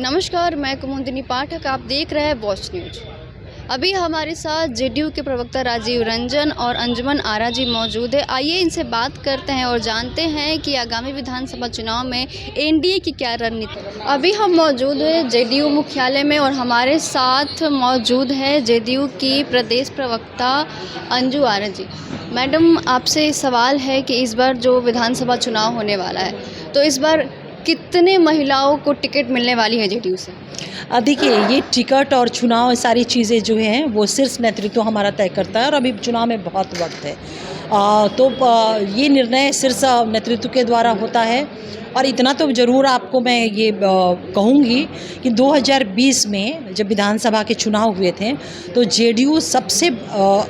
नमस्कार, मैं कुमुदिनी पाठक। आप देख रहे हैं वॉच न्यूज। अभी हमारे साथ जेडीयू के प्रवक्ता राजीव रंजन और अंजुमन आरा जी मौजूद है। आइए इनसे बात करते हैं और जानते हैं कि आगामी विधानसभा चुनाव में एनडीए की क्या रणनीति। अभी हम मौजूद हैं जेडीयू मुख्यालय में और हमारे साथ मौजूद है जेडीयू की प्रदेश प्रवक्ता अंजू आरा जी। मैडम, आपसे सवाल है कि इस बार जो विधानसभा चुनाव होने वाला है, तो इस बार कितने महिलाओं को टिकट मिलने वाली है जेडीयू से? देखिए, ये टिकट और चुनाव सारी चीज़ें जो हैं वो शीर्ष नेतृत्व हमारा तय करता है और अभी चुनाव में बहुत वक्त है। ये निर्णय शीर्ष नेतृत्व के द्वारा होता है। और इतना तो ज़रूर आपको मैं ये कहूँगी कि 2020 में जब विधानसभा के चुनाव हुए थे तो जेडीयू सबसे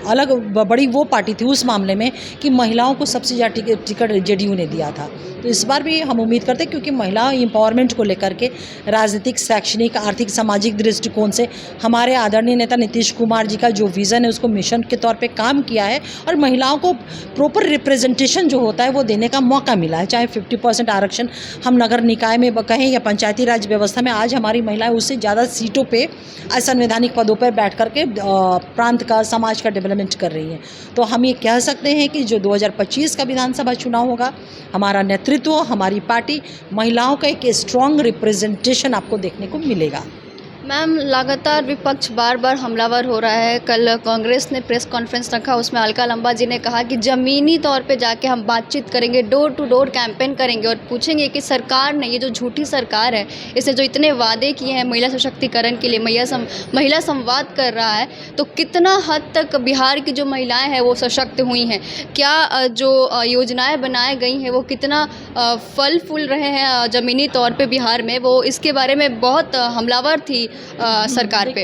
अलग बड़ी वो पार्टी थी उस मामले में कि महिलाओं को सबसे ज़्यादा टिकट जेडीयू ने दिया था। तो इस बार भी हम उम्मीद करते हैं, क्योंकि महिला एम्पावरमेंट को लेकर के राजनीतिक, शैक्षणिक, आर्थिक, सामाजिक दृष्टिकोण से हमारे आदरणीय नेता नीतीश कुमार जी का जो विज़न है उसको मिशन के तौर पे काम किया है और महिलाओं को प्रॉपर रिप्रेजेंटेशन जो होता है वो देने का मौका मिला है। चाहे 50% आरक्षण हम नगर निकाय में कहें या पंचायती राज व्यवस्था में, आज हमारी महिलाएं उससे ज़्यादा सीटों पे असंवैधानिक पदों पर बैठ करके प्रांत का, समाज का डेवलपमेंट कर रही हैं। तो हम ये कह सकते हैं कि जो 2025 का विधानसभा चुनाव होगा, हमारा नेतृत्व, हमारी पार्टी महिलाओं का एक स्ट्रॉन्ग रिप्रेजेंटेशन आपको देखने को मिलेगा। मैम, लगातार विपक्ष बार बार हमलावर हो रहा है। कल कांग्रेस ने प्रेस कॉन्फ्रेंस रखा, उसमें अलका लंबा जी ने कहा कि ज़मीनी तौर पे जाके हम बातचीत करेंगे, डोर टू डोर कैंपेन करेंगे और पूछेंगे कि सरकार ने, ये जो झूठी सरकार है, इसने जो इतने वादे किए हैं महिला सशक्तिकरण के लिए, महिला संवाद कर रहा है, तो कितना हद तक बिहार की जो महिलाएँ हैं वो सशक्त हुई हैं? क्या जो योजनाएँ बनाई गई हैं वो कितना फल फूल रहे हैं ज़मीनी तौर पर बिहार में? वो इसके बारे में बहुत हमलावर थी सरकार पे।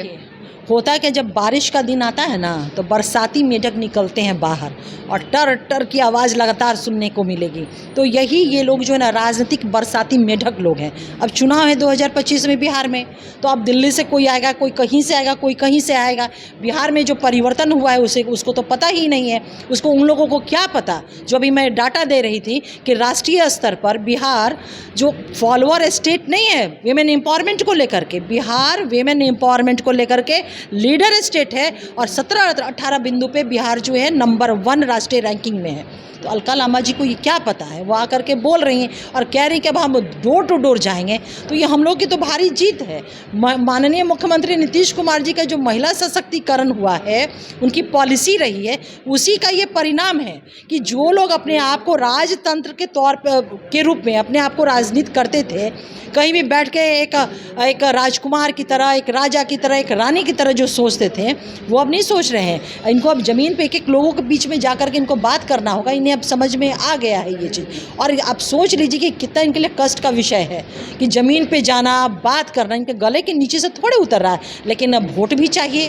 होता है कि जब बारिश का दिन आता है ना तो बरसाती मेढक निकलते हैं बाहर और टर टर की आवाज़ लगातार सुनने को मिलेगी। तो यही ये लोग जो है ना राजनीतिक बरसाती मेढक लोग हैं। अब चुनाव है 2025 में बिहार में, तो अब दिल्ली से कोई आएगा, कोई कहीं से आएगा, कोई कहीं से आएगा। बिहार में जो परिवर्तन हुआ है उसको तो पता ही नहीं है। उसको उन लोगों को क्या पता? जो अभी मैं डाटा दे रही थी कि राष्ट्रीय स्तर पर बिहार जो फॉलोअर स्टेट नहीं है वेमेन एम्पावरमेंट को लेकर के, बिहार वेमेन एम्पावरमेंट को लेकर के लीडर स्टेट है और 17-18 बिंदु पे बिहार जो है नंबर 1 राष्ट्रीय रैंकिंग में है। तो अलका लांबा जी को ये क्या पता है? वो आकर के बोल रही हैं और कह रही हैं कि अब हम डोर टू डोर जाएंगे। तो ये हम लोग की तो भारी जीत है। माननीय मुख्यमंत्री नीतीश कुमार जी का जो महिला सशक्तिकरण हुआ है, उनकी पॉलिसी रही है, उसी का ये परिणाम है कि जो लोग अपने आप को राजतंत्र के तौर पर के रूप में अपने आप को राजनीति करते थे, कहीं भी बैठ के एक राजकुमार की तरह, एक राजा की तरह, एक रानी की तरह जो सोचते थे, वो अब नहीं सोच रहे हैं। इनको अब ज़मीन पे एक लोगों के बीच में जा कर के इनको बात करना होगा। इन्हें अब समझ में आ गया है ये चीज़। और आप सोच लीजिए कि कितना इनके लिए कष्ट का विषय है कि ज़मीन पे जाना, बात करना इनके गले के नीचे से थोड़े उतर रहा है। लेकिन अब वोट भी चाहिए,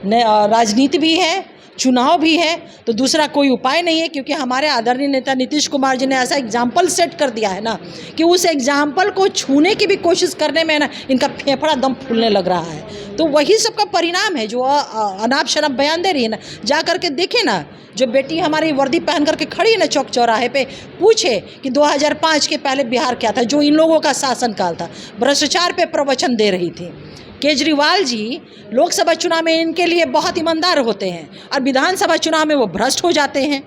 राजनीति भी है, चुनाव भी है, तो दूसरा कोई उपाय नहीं है। क्योंकि हमारे आदरणीय नेता नीतीश कुमार जी ने ऐसा एग्जाम्पल सेट कर दिया है ना कि उस एग्जाम्पल को छूने की भी कोशिश करने में ना इनका फेफड़ा दम फूलने लग रहा है। तो वही सबका परिणाम है जो अनाप शनाप बयान दे रही है ना। जा करके देखे ना, जो बेटी हमारी वर्दी पहन करके खड़ी है ना चौक चौराहे पे, पूछे कि 2005 के पहले बिहार क्या था, जो इन लोगों का शासनकाल था। भ्रष्टाचार पे प्रवचन दे रही थी। केजरीवाल जी लोकसभा चुनाव में इनके लिए बहुत ईमानदार होते हैं और विधानसभा चुनाव में वो भ्रष्ट हो जाते हैं।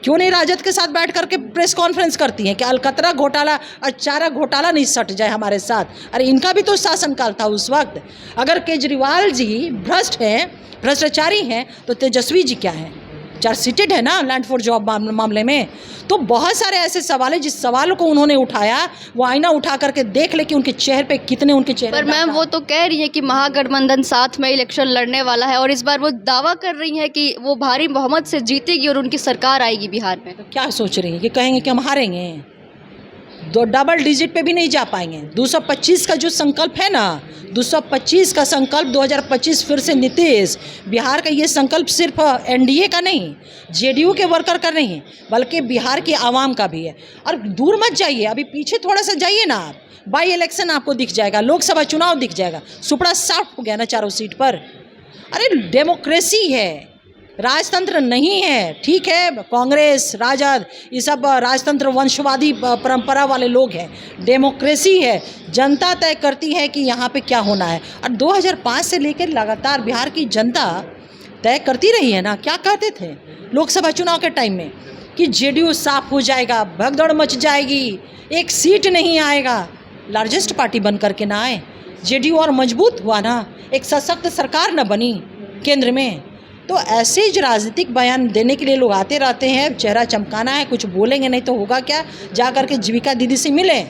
क्यों नहीं राजद के साथ बैठ करके प्रेस कॉन्फ्रेंस करती हैं कि अलकतरा घोटाला और चारा घोटाला नहीं सट जाए हमारे साथ? अरे इनका भी तो शासनकाल था उस वक्त। अगर केजरीवाल जी भ्रष्ट हैं, भ्रष्टाचारी हैं, तो तेजस्वी जी क्या हैं? चार्जशीटेड है ना लैंड फॉर जॉब मामले में। तो बहुत सारे ऐसे सवाल हैं जिस सवालों को उन्होंने उठाया, वो आईना उठा करके देख ले कि उनके चेहरे पे कितने उनके चेहरे पर मैम, वो तो कह रही है कि महागठबंधन साथ में इलेक्शन लड़ने वाला है और इस बार वो दावा कर रही है कि वो भारी बहुमत से जीतेगी और उनकी सरकार आएगी बिहार में। तो क्या सोच रही है कि कहेंगे कि हम हारेंगे? दो डबल डिजिट पे भी नहीं जा पाएंगे। 225 का जो संकल्प है ना, 225 का संकल्प 2025 फिर से नीतीश, बिहार का ये संकल्प सिर्फ एनडीए का नहीं, जेडीयू के वर्कर का नहीं, बल्कि बिहार की आवाम का भी है। और दूर मत जाइए, अभी पीछे थोड़ा सा जाइए ना आप, बाई इलेक्शन आपको दिख जाएगा, लोकसभा चुनाव दिख जाएगा। सुपड़ा साफ हो गया ना चारों सीट पर। अरे डेमोक्रेसी है, राजतंत्र नहीं है। ठीक है, कांग्रेस, राजद, ये सब राजतंत्र वंशवादी परंपरा वाले लोग हैं। डेमोक्रेसी है, जनता तय करती है कि यहाँ पे क्या होना है। और 2005 से लेकर लगातार बिहार की जनता तय करती रही है ना। क्या कहते थे लोकसभा चुनाव के टाइम में कि जेडीयू साफ हो जाएगा, भगदड़ मच जाएगी, एक सीट नहीं आएगा। लार्जेस्ट पार्टी बन करके ना आए, जेडीयू और मजबूत हुआ ना, एक सशक्त सरकार न बनी केंद्र में। तो ऐसे जो राजनीतिक बयान देने के लिए लोग आते रहते हैं, चेहरा चमकाना है, कुछ बोलेंगे नहीं तो होगा क्या। जा कर के जीविका दीदी से मिले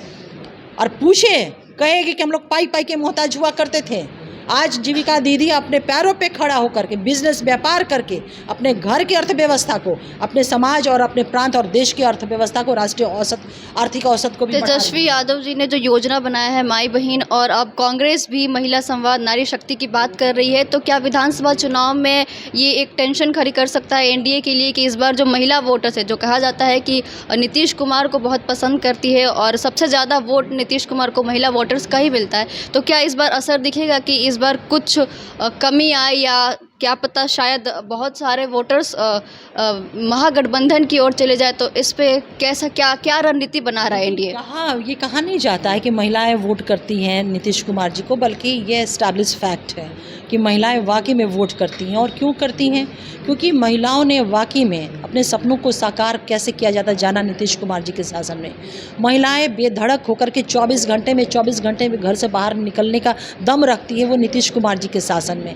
और पूछे, कहेगी कि हम लोग पाई पाई के मोहताज हुआ करते थे। आज जीविका दीदी अपने पैरों पे खड़ा होकर के बिजनेस व्यापार करके अपने घर की अर्थव्यवस्था को, अपने समाज और अपने प्रांत और देश की अर्थव्यवस्था को, राष्ट्रीय औसत, आर्थिक औसत को भी बढ़ा रही है। तेजस्वी यादव जी ने जो योजना बनाया है माई बहन, और अब कांग्रेस भी महिला संवाद, नारी शक्ति की बात कर रही है, तो क्या विधानसभा चुनाव में ये एक टेंशन खड़ी कर सकता है एनडीए के लिए कि इस बार जो महिला वोटर्स है, जो कहा जाता है कि नीतीश कुमार को बहुत पसंद करती है और सबसे ज़्यादा वोट नीतीश कुमार को महिला वोटर्स का ही मिलता है, तो क्या इस बार असर दिखेगा कि इस बार कुछ कमी आए, या क्या पता शायद बहुत सारे वोटर्स महागठबंधन की ओर चले जाए? तो इस पे कैसा क्या रणनीति बना रहा है एनडीए? ये कहा नहीं जाता है कि महिलाएं वोट करती हैं नीतीश कुमार जी को, बल्कि ये एस्टैब्लिश फैक्ट है कि महिलाएं वाकई में वोट करती हैं। और क्यों करती हैं? क्योंकि महिलाओं ने वाकई में अपने सपनों को साकार कैसे किया जाता जाना नीतीश कुमार जी के शासन में। महिलाएं बेधड़क होकर के 24 घंटे में घर से बाहर निकलने का दम रखती है, वो नीतीश कुमार जी के शासन में।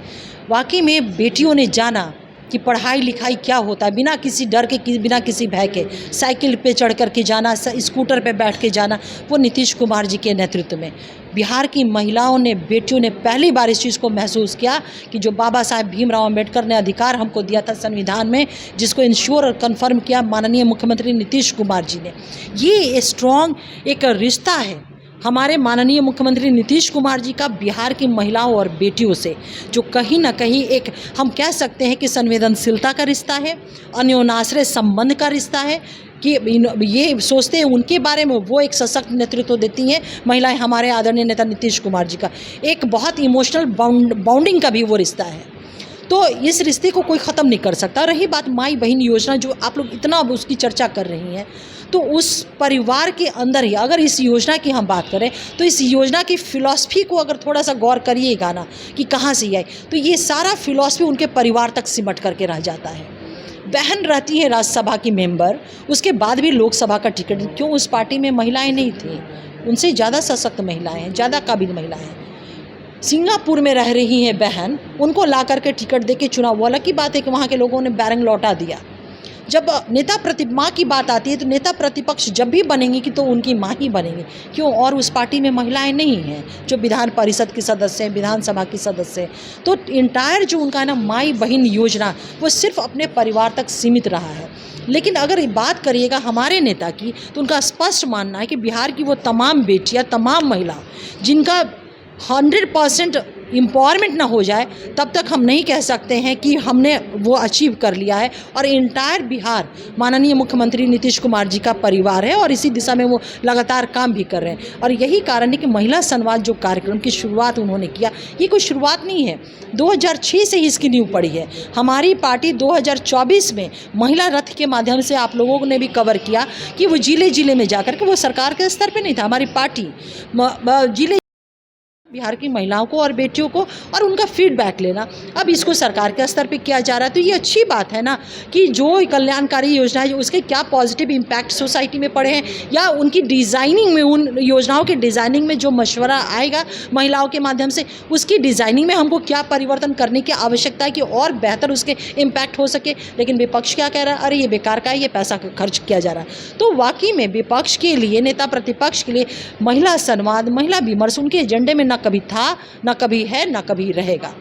वाकई में बेटियों ने जाना कि पढ़ाई लिखाई क्या होता है, बिना किसी डर के, बिना किसी भय के, साइकिल पे चढ़ कर के जाना, स्कूटर पे बैठ के जाना, वो नीतीश कुमार जी के नेतृत्व में। बिहार की महिलाओं ने, बेटियों ने पहली बार इस चीज़ को महसूस किया कि जो बाबा साहेब भीमराव अम्बेडकर ने अधिकार हमको दिया था संविधान में, जिसको इंश्योर और कन्फर्म किया माननीय मुख्यमंत्री नीतीश कुमार जी ने। ये स्ट्रॉन्ग एक रिश्ता है हमारे माननीय मुख्यमंत्री नीतीश कुमार जी का बिहार की महिलाओं और बेटियों से, जो कहीं ना कहीं एक हम कह सकते हैं कि संवेदनशीलता का रिश्ता है, अन्योन्याश्रय संबंध का रिश्ता है, कि ये सोचते हैं उनके बारे में, वो एक सशक्त नेतृत्व देती हैं महिलाएं। हमारे आदरणीय नेता नीतीश कुमार जी का एक बहुत इमोशनल बाउंडिंग का भी वो रिश्ता है। तो इस रिश्ते को कोई ख़त्म नहीं कर सकता। रही बात माई बहन योजना, जो आप लोग इतना अब उसकी चर्चा कर रही हैं, तो उस परिवार के अंदर ही अगर इस योजना की हम बात करें, तो इस योजना की फ़िलॉसफी को अगर थोड़ा सा गौर करिएगा ना कि कहाँ से आई, तो ये सारा फ़िलॉसफी उनके परिवार तक सिमट करके रह जाता है। बहन रहती है राज्यसभा की मेंबर, उसके बाद भी लोकसभा का टिकट, क्यों? उस पार्टी में महिलाएं नहीं थी, उनसे ज़्यादा सशक्त महिलाएं हैं, ज़्यादा काबिल महिलाएं हैं। सिंगापुर में रह रही हैं बहन, उनको ला करके टिकट दे के चुनाव। वो अलग की बात है कि वहाँ के लोगों ने बैरंग लौटा दिया। जब नेता माँ की बात आती है, तो नेता प्रतिपक्ष जब भी बनेंगी कि तो उनकी माँ ही बनेंगी, क्यों? और उस पार्टी में महिलाएं नहीं हैं जो विधान परिषद की सदस्य हैं, विधानसभा की सदस्य हैं। तो इंटायर जो उनका है ना माई बहन योजना, वो सिर्फ अपने परिवार तक सीमित रहा है। लेकिन अगर बात करिएगा हमारे नेता की, तो उनका स्पष्ट मानना है कि बिहार की वो तमाम बेटियां, तमाम महिला जिनका 100% एम्पावरमेंट ना हो जाए, तब तक हम नहीं कह सकते हैं कि हमने वो अचीव कर लिया है। और इंटायर बिहार माननीय मुख्यमंत्री नीतीश कुमार जी का परिवार है, और इसी दिशा में वो लगातार काम भी कर रहे हैं। और यही कारण है कि महिला संवाद जो कार्यक्रम की शुरुआत उन्होंने किया, ये कोई शुरुआत नहीं है, 2006 से ही इसकी नींव पड़ी है। हमारी पार्टी 2024 में महिला रथ के माध्यम से, आप लोगों ने भी कवर किया कि वो जिले जिले में जाकर के, वो सरकार के स्तर पर नहीं था, हमारी पार्टी जिले बिहार की महिलाओं को और बेटियों को और उनका फीडबैक लेना। अब इसको सरकार के स्तर पे किया जा रहा है, तो ये अच्छी बात है ना कि जो कल्याणकारी योजना है उसके क्या पॉजिटिव इम्पैक्ट सोसाइटी में पड़े हैं, या उनकी डिज़ाइनिंग में, उन योजनाओं की डिज़ाइनिंग में जो मशवरा आएगा महिलाओं के माध्यम से, उसकी डिज़ाइनिंग में हमको क्या परिवर्तन करने की आवश्यकता है कि और बेहतर उसके इम्पैक्ट हो सके। लेकिन विपक्ष क्या कह रहा है? अरे ये बेकार का है, ये पैसा खर्च किया जा रहा है। तो वाकई में विपक्ष के लिए, नेता प्रतिपक्ष के लिए महिला संवाद, महिला विमर्श उनके एजेंडे में ना कभी था, ना कभी है, ना कभी रहेगा।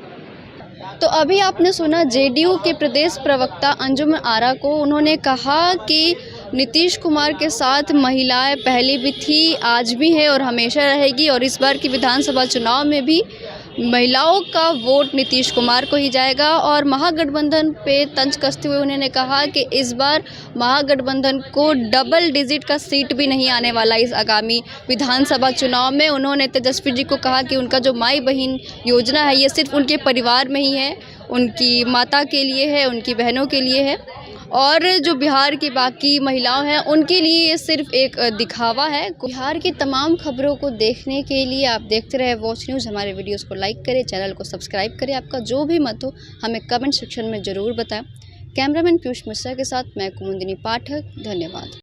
तो अभी आपने सुना जेडीयू के प्रदेश प्रवक्ता अंजुम आरा को। उन्होंने कहा कि नीतीश कुमार के साथ महिलाएं पहले भी थी, आज भी है और हमेशा रहेगी, और इस बार की विधानसभा चुनाव में भी महिलाओं का वोट नीतीश कुमार को ही जाएगा। और महागठबंधन पे तंज कसते हुए उन्होंने कहा कि इस बार महागठबंधन को डबल डिजिट का सीट भी नहीं आने वाला इस आगामी विधानसभा चुनाव में। उन्होंने तेजस्वी जी को कहा कि उनका जो माई बहन योजना है, ये सिर्फ उनके परिवार में ही है, उनकी माता के लिए है, उनकी बहनों के लिए है, और जो बिहार की बाकी महिलाओं हैं उनके लिए ये सिर्फ एक दिखावा है। बिहार की तमाम खबरों को देखने के लिए आप देखते रहे वॉच न्यूज़। हमारे वीडियोस को लाइक करें, चैनल को सब्सक्राइब करें। आपका जो भी मत हो हमें कमेंट सेक्शन में ज़रूर बताएं। कैमरामैन पीयूष मिश्रा के साथ मैं कुमुदिनी पाठक, धन्यवाद।